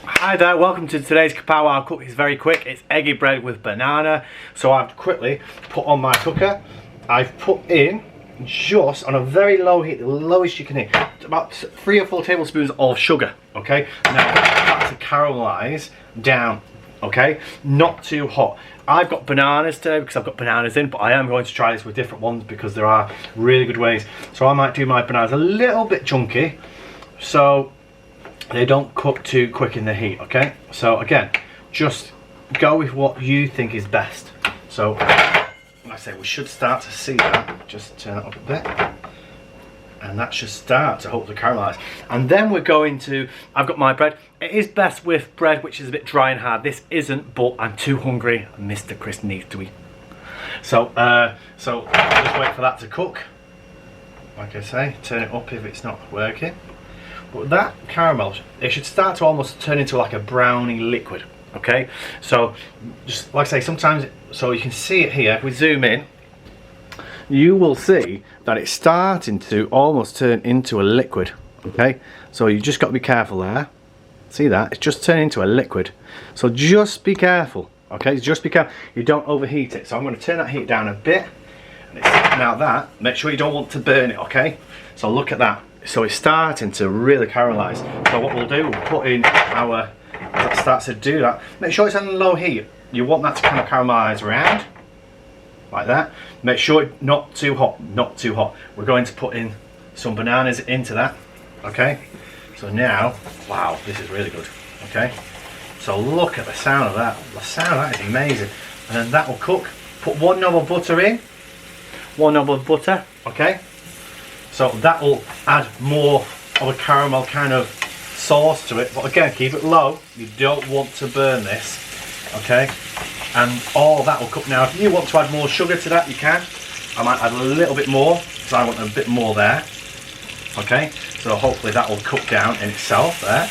Hi there, welcome to today's Kapow Wow Cooking. It's very quick. It's eggy bread with banana. So I've quickly put on my cooker. I've put in just on a very low heat, the lowest you can heat, about 3 or 4 tablespoons of sugar. Okay, now that's to caramelize down. Okay, not too hot. I've got bananas today because I've got bananas in, but I am going to try this with different ones because there are really good ways. So I might do my bananas a little bit chunky, so they don't cook too quick in the heat. Okay, so again, just go with what you think is best. So like I say, we should start to see that. Just turn it up a bit, and that should start to hopefully caramelize. And then we're going to, I've got my bread. It is best with bread which is a bit dry and hard. This isn't, but I'm too hungry and Mr. Chris needs to eat. So I'll just wait for that to cook. Like I say, turn it up if it's not working. But that caramel, it should start to almost turn into like a browny liquid. Okay, so just like I say, sometimes, so you can see it here, if we zoom in, you will see that it's starting to almost turn into a liquid. Okay, so you just got to be careful there. See that? It's just turning into a liquid. So just be careful. Okay, just be careful. You don't overheat it. So I'm going to turn that heat down a bit. And now that, make sure you don't want to burn it. Okay, so look at that. So it's starting to really caramelize. So what we'll do, we'll put in our, as it starts to do that, make sure it's on low heat. You want that to kind of caramelize around, like that. Make sure it's not too hot, not too hot. We're going to put in some bananas into that, okay? So now, wow, this is really good, okay? So look at the sound of that. The sound of that is amazing. And then that will cook. Put 1 knob of butter in, 1 knob of butter, okay? So that will add more of a caramel kind of sauce to it. But again, keep it low. You don't want to burn this, okay? And all that will cook. Now, if you want to add more sugar to that, you can. I might add a little bit more, because I want a bit more there. Okay, so hopefully that will cook down in itself there.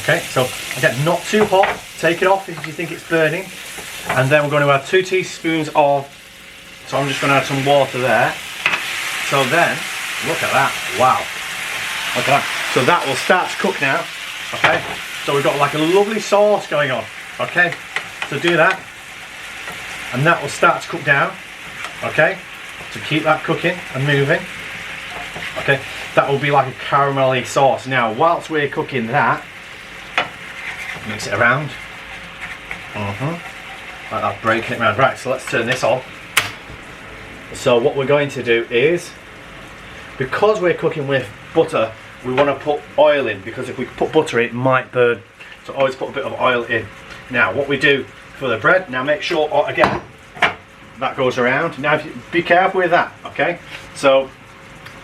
Okay, so again, not too hot. Take it off if you think it's burning. And then we're going to add 2 teaspoons of, so I'm just going to add some water there. So then, look at that, wow. Look at that. So that will start to cook now. Okay, so we've got like a lovely sauce going on. Okay, so do that. And that will start to cook down. Okay, so keep that cooking and moving. Okay, that will be like a caramelly sauce. Now, whilst we're cooking that, mix it around. Like that, breaking it around. Right, so let's turn this on. So what we're going to do is, because we're cooking with butter, we want to put oil in, because if we put butter in, it might burn. So always put a bit of oil in. Now, what we do for the bread, now make sure, again, that goes around. Now, be careful with that, okay? So,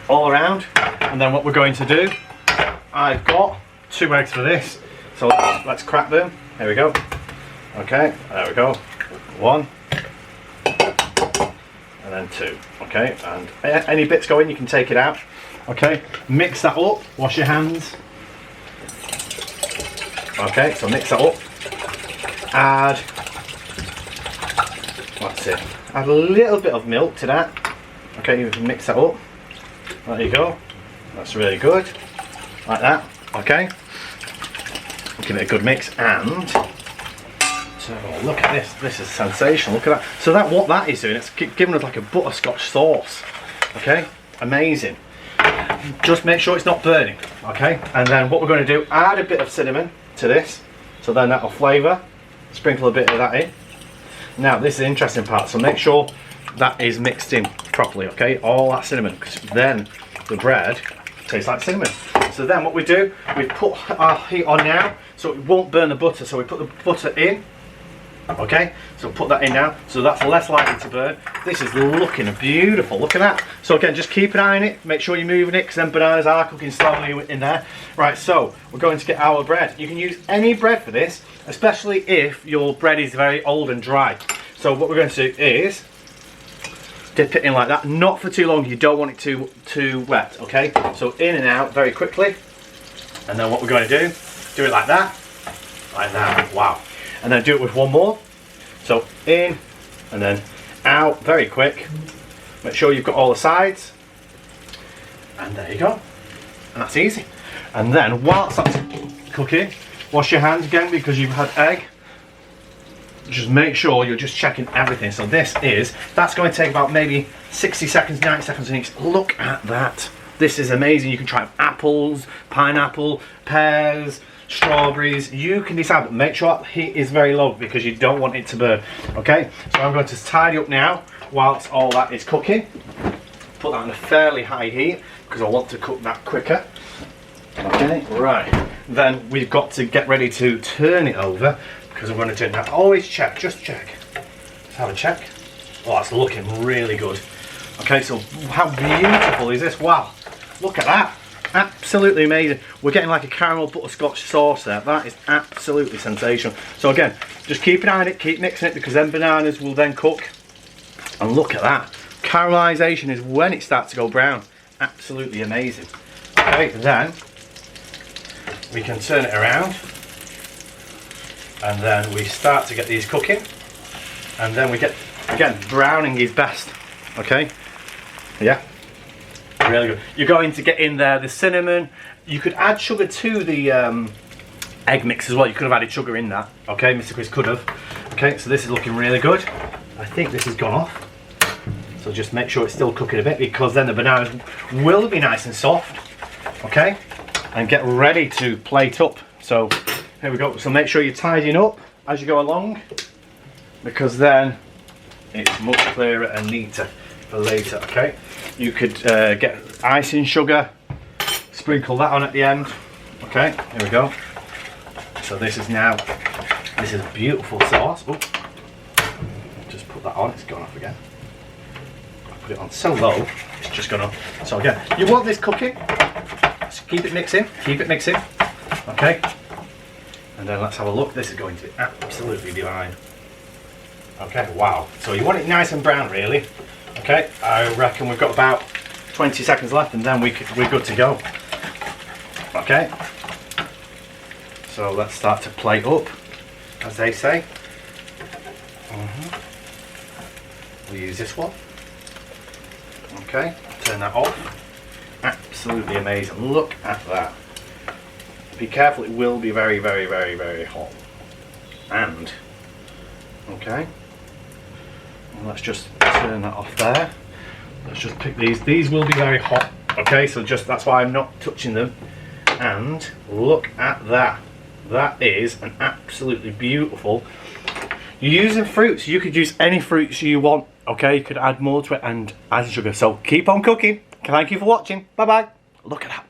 all around, and then what we're going to do, I've got 2 eggs for this, so let's crack them. There we go. Okay, there we go. 1 and then 2. Okay, and any bits go in, you can take it out. Okay, mix that up. Wash your hands. Okay, so mix that up. Add, that's it. Add a little bit of milk to that. Okay, you can mix that up. There you go. That's really good. Like that. Okay. Give it a good mix, and so look at this. This is sensational. Look at that. So that, what that is doing, it's giving us like a butterscotch sauce. Okay. Amazing. Just make sure it's not burning. Okay. And then what we're going to do, add a bit of cinnamon to this. So then that'll flavour. Sprinkle a bit of that in. Now this is the interesting part. So make sure that is mixed in properly, okay? All that cinnamon, because then the bread tastes like cinnamon. So then what we do, we put our heat on now, so it won't burn the butter. So we put the butter in, okay? So put that in now, so that's less likely to burn. This is looking beautiful, look at that. So again, just keep an eye on it, make sure you're moving it, because then bananas are cooking slowly in there. Right, so we're going to get our bread. You can use any bread for this, especially if your bread is very old and dry. So what we're going to do is, dip it in like that, not for too long, you don't want it too wet, okay? So in and out very quickly, and then what we're going to do it like that, wow. And then do it with 1 more. So in, and then out, very quick. Make sure you've got all the sides, and there you go. And that's easy. And then whilst that's cooking, Wash your hands again because you've had egg. Just make sure you're just checking everything. So that's going to take about maybe 60 seconds, 90 seconds in each. Look at that. This is amazing. You can try apples, pineapple, pears, strawberries. You can decide, but make sure the heat is very low because you don't want it to burn. Okay, so I'm going to tidy up now whilst all that is cooking. Put that on a fairly high heat because I want to cook that quicker. Okay, right. Then we've got to get ready to turn it over because I'm going to turn that. Always check, just check. Let's have a check. Oh, that's looking really good. Okay, so how beautiful is this? Wow, look at that. Absolutely amazing. We're getting like a caramel butterscotch sauce there. That is absolutely sensational. So again, just keep an eye on it, keep mixing it because then bananas will then cook. And look at that. Caramelization is when it starts to go brown. Absolutely amazing. Okay, then we can turn it around. And then we start to get these cooking. And then we get, again, browning is best. Okay? Yeah. Really good. You're going to get in there the cinnamon. You could add sugar to the egg mix as well. You could have added sugar in that. Okay, Mr. Chris could have. Okay, so this is looking really good. I think this has gone off. So just make sure it's still cooking a bit because then the bananas will be nice and soft. Okay, and get ready to plate up. So here we go. So make sure you're tidying up as you go along because then it's much clearer and neater for later. Okay. You could get icing sugar, sprinkle that on at the end. Okay, here we go. So this is a beautiful sauce. Oh, just put that on, it's gone off again. I put it on so low, it's just gone off. So again, you want this cooking, so keep it mixing, okay? And then let's have a look, this is going to be absolutely divine. Okay, wow. So you want it nice and brown really. Okay, I reckon we've got about 20 seconds left and then we're good to go. Okay, so let's start to plate up, as they say. We'll use this one. Okay, turn that off. Absolutely amazing. Look at that. Be careful, it will be very, very, very, very hot. And, okay. Let's just turn that off there. Let's just pick these. These will be very hot. Okay, so that's why I'm not touching them. And look at that. That is an absolutely beautiful. You're using fruits. You could use any fruits you want. Okay, you could add more to it and add sugar. So keep on cooking. Thank you for watching. Bye bye. Look at that.